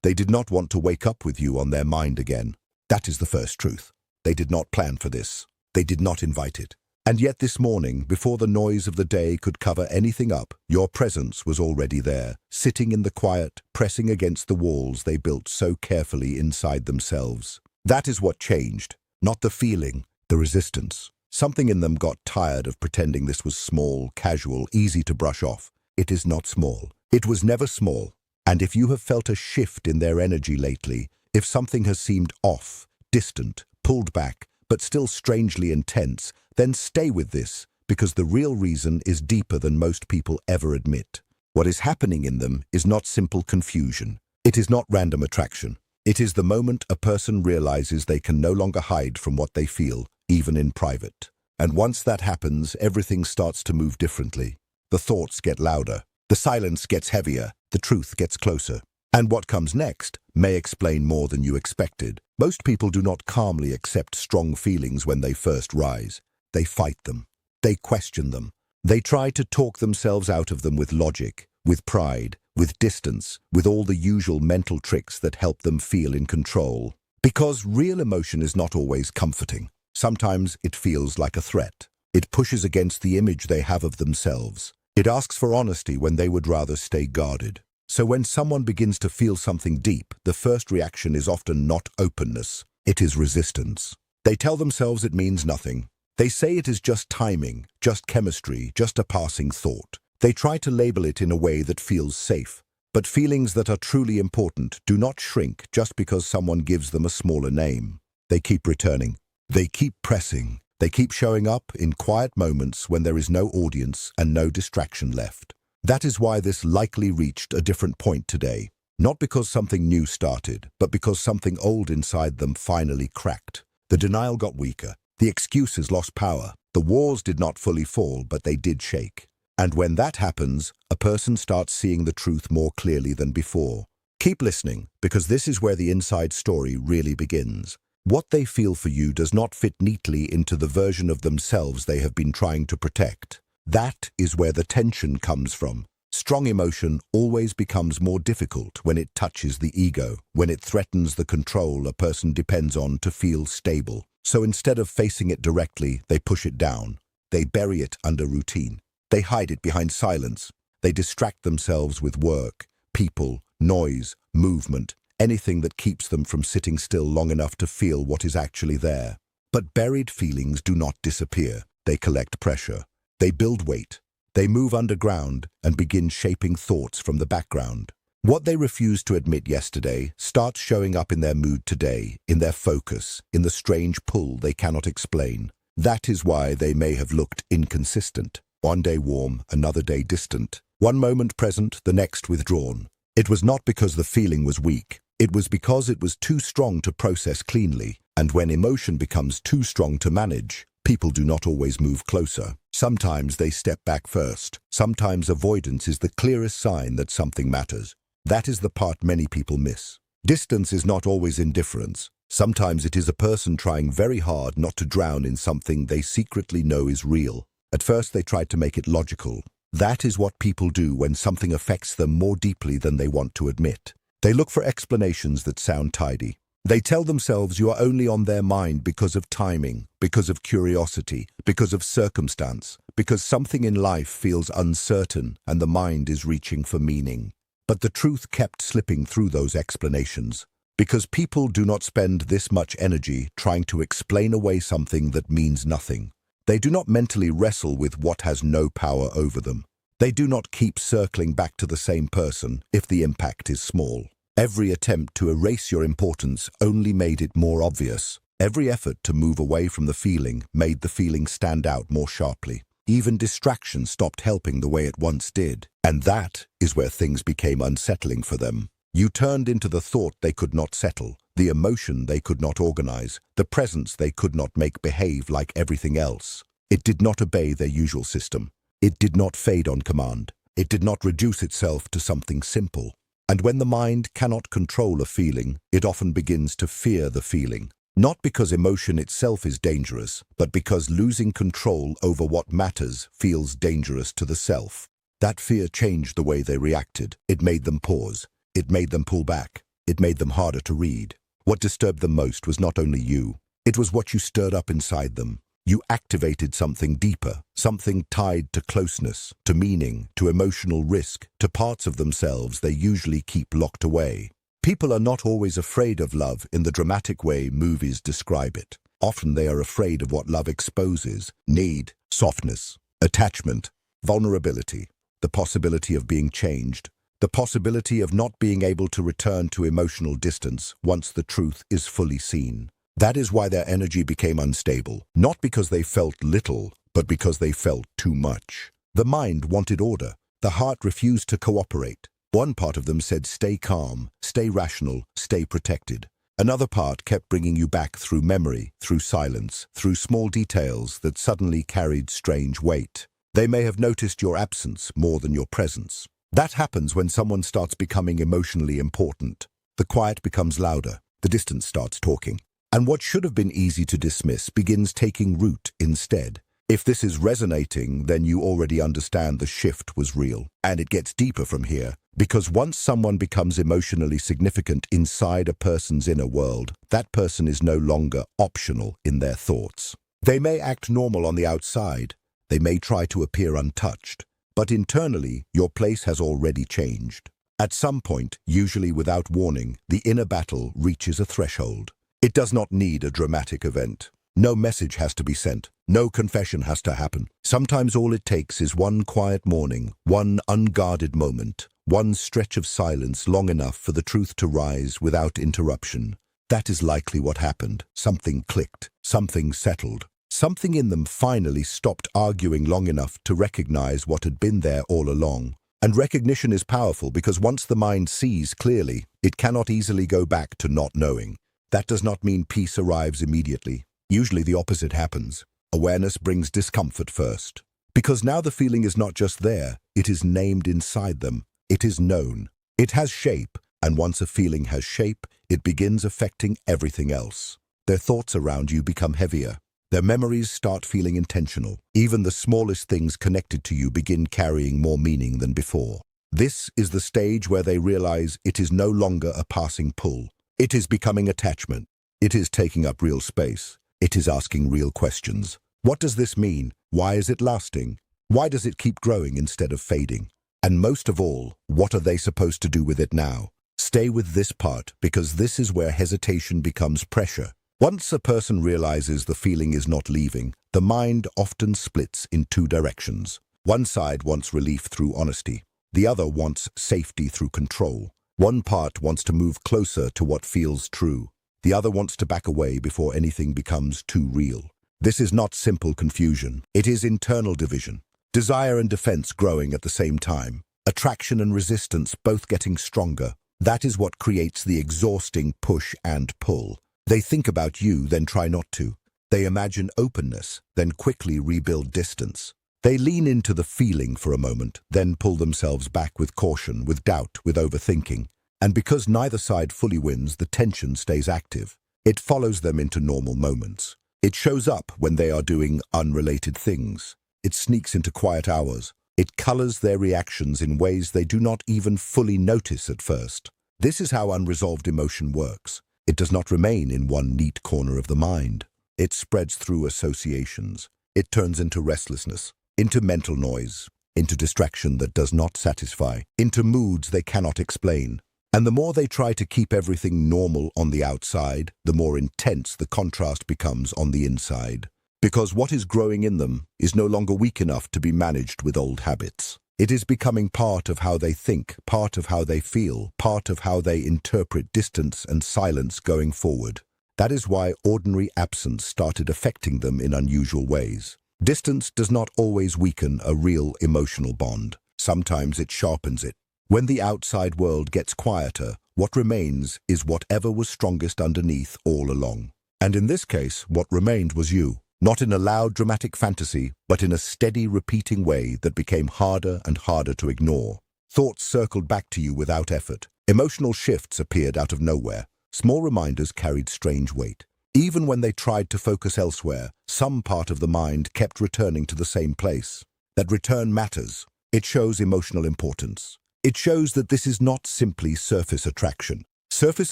They did not want to wake up with you on their mind again. That is the first truth. They did not plan for this. They did not invite it. And yet this morning, before the noise of the day could cover anything up, your presence was already there, sitting in the quiet, pressing against the walls they built so carefully inside themselves. That is what changed, not the feeling, the resistance. Something in them got tired of pretending this was small, casual, easy to brush off. It is not small. It was never small. And if you have felt a shift in their energy lately, if something has seemed off, distant, pulled back, but still strangely intense, then stay with this, because the real reason is deeper than most people ever admit. What is happening in them is not simple confusion. It is not random attraction. It is the moment a person realizes they can no longer hide from what they feel, even in private. And once that happens, everything starts to move differently. The thoughts get louder, the silence gets heavier, the truth gets closer. And what comes next may explain more than you expected. Most people do not calmly accept strong feelings when they first rise. They fight them. They question them. They try to talk themselves out of them with logic, with pride, with distance, with all the usual mental tricks that help them feel in control. Because real emotion is not always comforting. Sometimes it feels like a threat. It pushes against the image they have of themselves. It asks for honesty when they would rather stay guarded. So when someone begins to feel something deep, the first reaction is often not openness. It is resistance. They tell themselves it means nothing. They say it is just timing, just chemistry, just a passing thought. They try to label it in a way that feels safe. But feelings that are truly important do not shrink just because someone gives them a smaller name. They keep returning. They keep pressing. They keep showing up in quiet moments when there is no audience and no distraction left. That is why this likely reached a different point today. Not because something new started, but because something old inside them finally cracked. The denial got weaker. The excuses lost power. The walls did not fully fall, but they did shake. And when that happens, a person starts seeing the truth more clearly than before. Keep listening, because this is where the inside story really begins. What they feel for you does not fit neatly into the version of themselves they have been trying to protect. That is where the tension comes from. Strong emotion always becomes more difficult when it touches the ego, when it threatens the control a person depends on to feel stable. So instead of facing it directly, they push it down. They bury it under routine. They hide it behind silence. They distract themselves with work, people, noise, movement, anything that keeps them from sitting still long enough to feel what is actually there. But buried feelings do not disappear. They collect pressure. They build weight. They move underground and begin shaping thoughts from the background. What they refused to admit yesterday starts showing up in their mood today, in their focus, in the strange pull they cannot explain. That is why they may have looked inconsistent. One day warm, another day distant. One moment present, the next withdrawn. It was not because the feeling was weak. It was because it was too strong to process cleanly. And when emotion becomes too strong to manage, people do not always move closer. Sometimes they step back first. Sometimes avoidance is the clearest sign that something matters. That is the part many people miss. Distance is not always indifference. Sometimes it is a person trying very hard not to drown in something they secretly know is real. At first they tried to make it logical. That is what people do when something affects them more deeply than they want to admit. They look for explanations that sound tidy. They tell themselves you are only on their mind because of timing, because of curiosity, because of circumstance, because something in life feels uncertain and the mind is reaching for meaning. But the truth kept slipping through those explanations, because people do not spend this much energy trying to explain away something that means nothing. They do not mentally wrestle with what has no power over them. They do not keep circling back to the same person if the impact is small. Every attempt to erase your importance only made it more obvious. Every effort to move away from the feeling made the feeling stand out more sharply. Even distraction stopped helping the way it once did. And that is where things became unsettling for them. You turned into the thought they could not settle, the emotion they could not organize, the presence they could not make behave like everything else. It did not obey their usual system. It did not fade on command. It did not reduce itself to something simple. And when the mind cannot control a feeling, it often begins to fear the feeling. Not because emotion itself is dangerous, but because losing control over what matters feels dangerous to the self. That fear changed the way they reacted. It made them pause. It made them pull back. It made them harder to read. What disturbed them most was not only you. It was what you stirred up inside them. You activated something deeper, something tied to closeness, to meaning, to emotional risk, to parts of themselves they usually keep locked away. People are not always afraid of love in the dramatic way movies describe it. Often they are afraid of what love exposes: need, softness, attachment, vulnerability, the possibility of being changed, the possibility of not being able to return to emotional distance once the truth is fully seen. That is why their energy became unstable, not because they felt little, but because they felt too much. The mind wanted order. The heart refused to cooperate. One part of them said, stay calm, stay rational, stay protected. Another part kept bringing you back through memory, through silence, through small details that suddenly carried strange weight. They may have noticed your absence more than your presence. That happens when someone starts becoming emotionally important. The quiet becomes louder, the distance starts talking. And what should have been easy to dismiss begins taking root instead. If this is resonating, then you already understand the shift was real. And it gets deeper from here, because once someone becomes emotionally significant inside a person's inner world, that person is no longer optional in their thoughts. They may act normal on the outside. They may try to appear untouched. But internally, your place has already changed. At some point, usually without warning, the inner battle reaches a threshold. It does not need a dramatic event. No message has to be sent. No confession has to happen. Sometimes all it takes is one quiet morning, one unguarded moment, one stretch of silence long enough for the truth to rise without interruption. That is likely what happened. Something clicked. Something settled. Something in them finally stopped arguing long enough to recognize what had been there all along. And recognition is powerful because once the mind sees clearly, it cannot easily go back to not knowing. That does not mean peace arrives immediately. Usually the opposite happens. Awareness brings discomfort first. Because now the feeling is not just there, it is named inside them. It is known. It has shape, and once a feeling has shape, it begins affecting everything else. Their thoughts around you become heavier. Their memories start feeling intentional. Even the smallest things connected to you begin carrying more meaning than before. This is the stage where they realize it is no longer a passing pull. It is becoming attachment. It is taking up real space. It is asking real questions. What does this mean? Why is it lasting? Why does it keep growing instead of fading? And most of all, what are they supposed to do with it now? Stay with this part, because this is where hesitation becomes pressure. Once a person realizes the feeling is not leaving, the mind often splits in two directions. One side wants relief through honesty. The other wants safety through control. One part wants to move closer to what feels true. The other wants to back away before anything becomes too real. This is not simple confusion. It is internal division. Desire and defense growing at the same time. Attraction and resistance both getting stronger. That is what creates the exhausting push and pull. They think about you, then try not to. They imagine openness, then quickly rebuild distance. They lean into the feeling for a moment, then pull themselves back with caution, with doubt, with overthinking. And because neither side fully wins, the tension stays active. It follows them into normal moments. It shows up when they are doing unrelated things. It sneaks into quiet hours. It colors their reactions in ways they do not even fully notice at first. This is how unresolved emotion works. It does not remain in one neat corner of the mind. It spreads through associations. It turns into restlessness, into mental noise, into distraction that does not satisfy, into moods they cannot explain. And the more they try to keep everything normal on the outside, the more intense the contrast becomes on the inside. Because what is growing in them is no longer weak enough to be managed with old habits. It is becoming part of how they think, part of how they feel, part of how they interpret distance and silence going forward. That is why ordinary absence started affecting them in unusual ways. Distance does not always weaken a real emotional bond. Sometimes it sharpens it. When the outside world gets quieter, what remains is whatever was strongest underneath all along. And in this case, what remained was you. Not in a loud, dramatic fantasy, but in a steady, repeating way that became harder and harder to ignore. Thoughts circled back to you without effort. Emotional shifts appeared out of nowhere. Small reminders carried strange weight. Even when they tried to focus elsewhere, some part of the mind kept returning to the same place. That return matters. It shows emotional importance. It shows that this is not simply surface attraction. Surface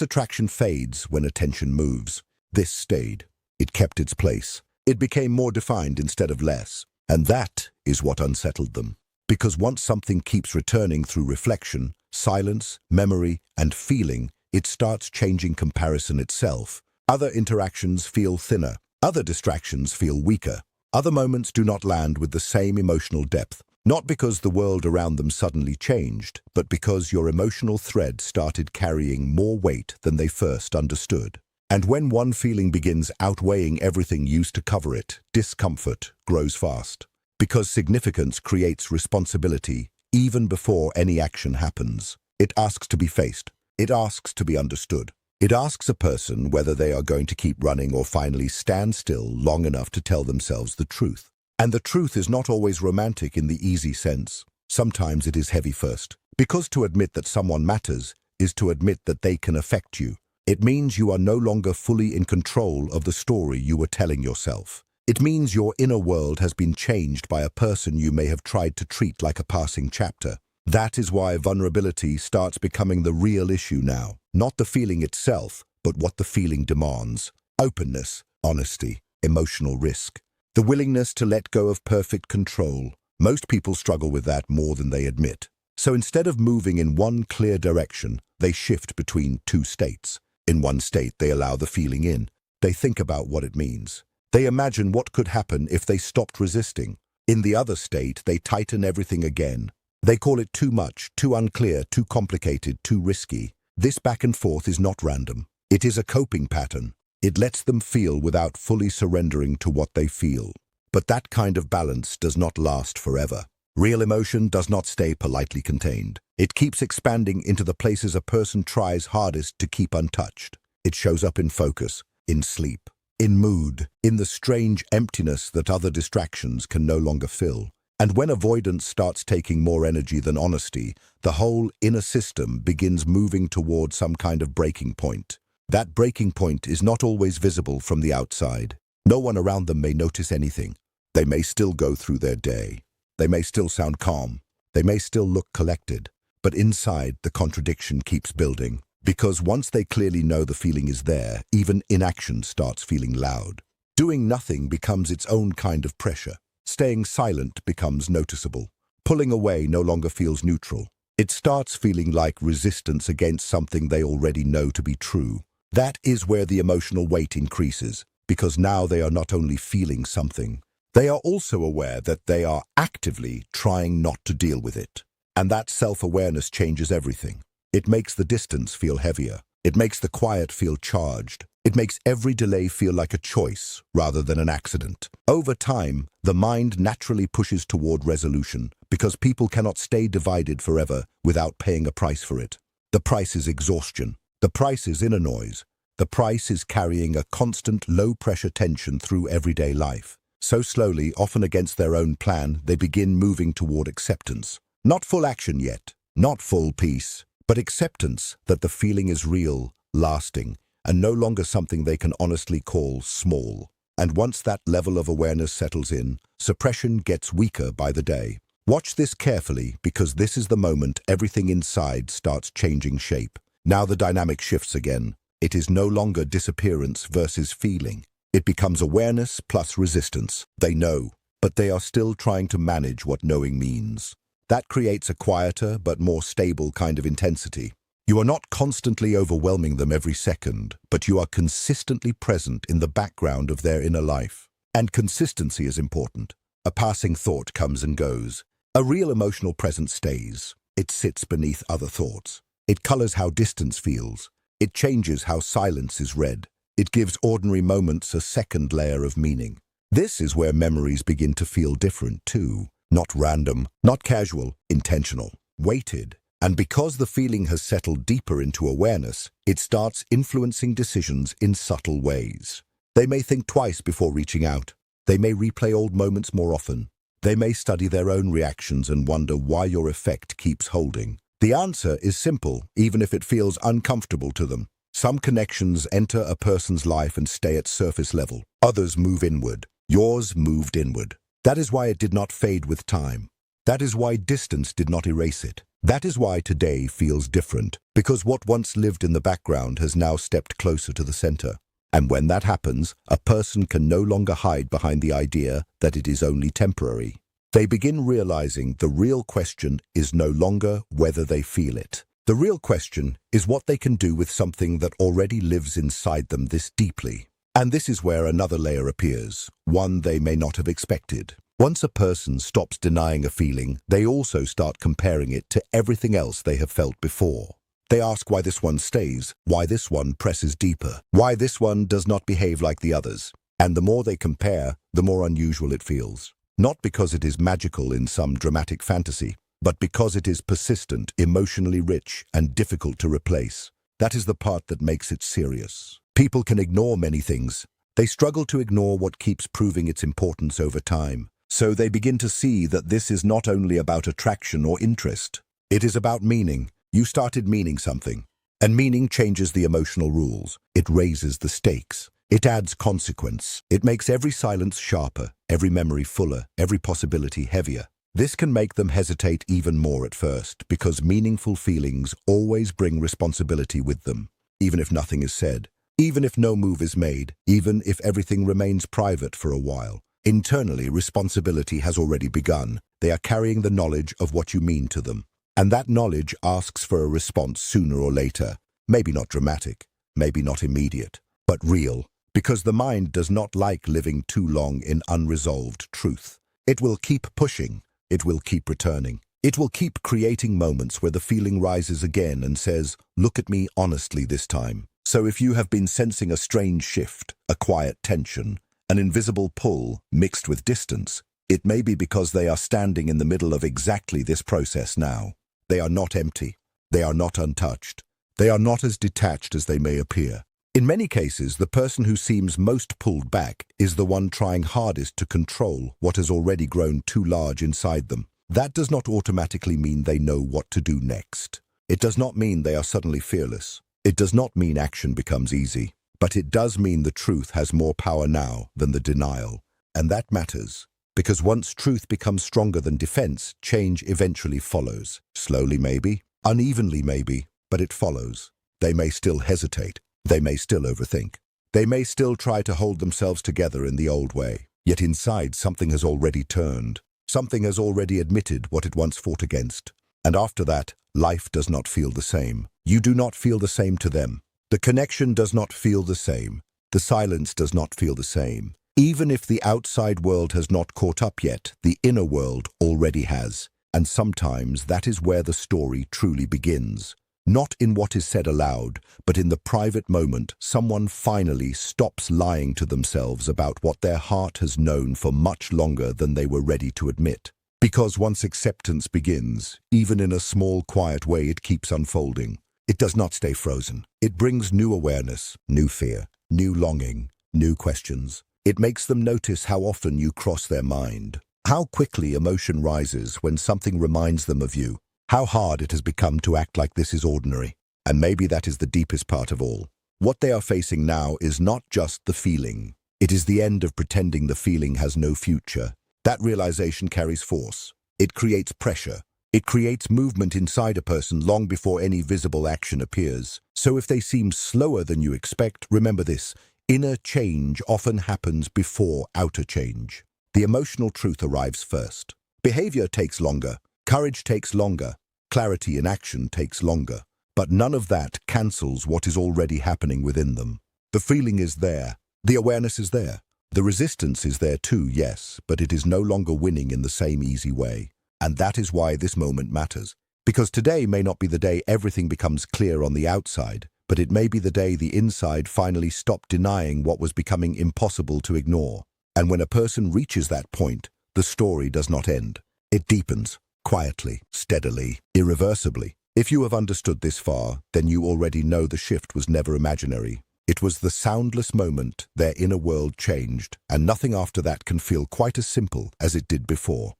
attraction fades when attention moves. This stayed. It kept its place. It became more defined instead of less. And that is what unsettled them. Because once something keeps returning through reflection, silence, memory, and feeling, it starts changing comparison itself. Other interactions feel thinner. Other distractions feel weaker. Other moments do not land with the same emotional depth. Not because the world around them suddenly changed, but because your emotional thread started carrying more weight than they first understood. And when one feeling begins outweighing everything used to cover it, discomfort grows fast. Because significance creates responsibility even before any action happens. It asks to be faced. It asks to be understood. It asks a person whether they are going to keep running or finally stand still long enough to tell themselves the truth. And the truth is not always romantic in the easy sense. Sometimes it is heavy first. Because to admit that someone matters is to admit that they can affect you. It means you are no longer fully in control of the story you were telling yourself. It means your inner world has been changed by a person you may have tried to treat like a passing chapter. That is why vulnerability starts becoming the real issue now. Not the feeling itself, but what the feeling demands. Openness, honesty, emotional risk. The willingness to let go of perfect control. Most people struggle with that more than they admit. So instead of moving in one clear direction, they shift between two states. In one state, they allow the feeling in. They think about what it means. They imagine what could happen if they stopped resisting. In the other state, they tighten everything again. They call it too much, too unclear, too complicated, too risky. This back and forth is not random. It is a coping pattern. It lets them feel without fully surrendering to what they feel. But that kind of balance does not last forever. Real emotion does not stay politely contained. It keeps expanding into the places a person tries hardest to keep untouched. It shows up in focus, in sleep, in mood, in the strange emptiness that other distractions can no longer fill. And when avoidance starts taking more energy than honesty, the whole inner system begins moving toward some kind of breaking point. That breaking point is not always visible from the outside. No one around them may notice anything. They may still go through their day. They may still sound calm. They may still look collected. But inside, the contradiction keeps building. Because once they clearly know the feeling is there, even inaction starts feeling loud. Doing nothing becomes its own kind of pressure. Staying silent becomes noticeable. Pulling away no longer feels neutral. It starts feeling like resistance against something they already know to be true. That is where the emotional weight increases, because now they are not only feeling something, they are also aware that they are actively trying not to deal with it. And that self-awareness changes everything. It makes the distance feel heavier. It makes the quiet feel charged. It makes every delay feel like a choice rather than an accident. Over time, the mind naturally pushes toward resolution because people cannot stay divided forever without paying a price for it. The price is exhaustion. The price is inner noise. The price is carrying a constant low-pressure tension through everyday life. So slowly, often against their own plan, they begin moving toward acceptance. Not full action yet, not full peace, but acceptance that the feeling is real, lasting, and no longer something they can honestly call small. And once that level of awareness settles in, suppression gets weaker by the day. Watch this carefully, because this is the moment everything inside starts changing shape. Now the dynamic shifts again. It is no longer disappearance versus feeling. It becomes awareness plus resistance. They know, but they are still trying to manage what knowing means. That creates a quieter but more stable kind of intensity. You are not constantly overwhelming them every second, but you are consistently present in the background of their inner life. And consistency is important. A passing thought comes and goes. A real emotional presence stays. It sits beneath other thoughts. It colors how distance feels. It changes how silence is read. It gives ordinary moments a second layer of meaning. This is where memories begin to feel different too. Not random, not casual, intentional, weighted. And because the feeling has settled deeper into awareness, it starts influencing decisions in subtle ways. They may think twice before reaching out. They may replay old moments more often. They may study their own reactions and wonder why your effect keeps holding. The answer is simple, even if it feels uncomfortable to them. Some connections enter a person's life and stay at surface level. Others move inward. Yours moved inward. That is why it did not fade with time. That is why distance did not erase it. That is why today feels different, because what once lived in the background has now stepped closer to the center. And when that happens, a person can no longer hide behind the idea that it is only temporary. They begin realizing the real question is no longer whether they feel it. The real question is what they can do with something that already lives inside them this deeply. And this is where another layer appears, one they may not have expected. Once a person stops denying a feeling, they also start comparing it to everything else they have felt before. They ask why this one stays, why this one presses deeper, why this one does not behave like the others. And the more they compare, the more unusual it feels. Not because it is magical in some dramatic fantasy, but because it is persistent, emotionally rich, and difficult to replace. That is the part that makes it serious. People can ignore many things. They struggle to ignore what keeps proving its importance over time. So they begin to see that this is not only about attraction or interest. It is about meaning. You started meaning something. And meaning changes the emotional rules. It raises the stakes. It adds consequence. It makes every silence sharper, every memory fuller, every possibility heavier. This can make them hesitate even more at first, because meaningful feelings always bring responsibility with them, even if nothing is said, even if no move is made, even if everything remains private for a while. Internally, responsibility has already begun. They are carrying the knowledge of what you mean to them. And that knowledge asks for a response sooner or later. Maybe not dramatic, maybe not immediate, but real, because the mind does not like living too long in unresolved truth. It will keep pushing. It will keep returning. It will keep creating moments where the feeling rises again and says, "Look at me honestly this time." So if you have been sensing a strange shift, a quiet tension, an invisible pull mixed with distance, it may be because they are standing in the middle of exactly this process now. They are not empty. They are not untouched. They are not as detached as they may appear. In many cases, the person who seems most pulled back is the one trying hardest to control what has already grown too large inside them. That does not automatically mean they know what to do next. It does not mean they are suddenly fearless. It does not mean action becomes easy. But it does mean the truth has more power now than the denial. And that matters, because once truth becomes stronger than defense, change eventually follows. Slowly maybe, unevenly maybe, but it follows. They may still hesitate. They may still overthink. They may still try to hold themselves together in the old way. Yet inside something has already turned. Something has already admitted what it once fought against. And after that, life does not feel the same. You do not feel the same to them. The connection does not feel the same. The silence does not feel the same. Even if the outside world has not caught up yet, the inner world already has. And sometimes that is where the story truly begins. Not in what is said aloud, but in the private moment someone finally stops lying to themselves about what their heart has known for much longer than they were ready to admit. Because once acceptance begins, even in a small, quiet way, it keeps unfolding. It does not stay frozen. It brings new awareness, new fear, new longing, new questions. It makes them notice how often you cross their mind, how quickly emotion rises when something reminds them of you, how hard it has become to act like this is ordinary. And maybe that is the deepest part of all. What they are facing now is not just the feeling. It is the end of pretending the feeling has no future. That realization carries force. It creates pressure. It creates movement inside a person long before any visible action appears. So if they seem slower than you expect, remember this: inner change often happens before outer change. The emotional truth arrives first. Behavior takes longer. Courage takes longer. Clarity in action takes longer. But none of that cancels what is already happening within them. The feeling is there. The awareness is there. The resistance is there too, yes, but it is no longer winning in the same easy way. And that is why this moment matters. Because today may not be the day everything becomes clear on the outside, but it may be the day the inside finally stopped denying what was becoming impossible to ignore. And when a person reaches that point, the story does not end. It deepens, quietly, steadily, irreversibly. If you have understood this far, then you already know the shift was never imaginary. It was the soundless moment their inner world changed, and nothing after that can feel quite as simple as it did before.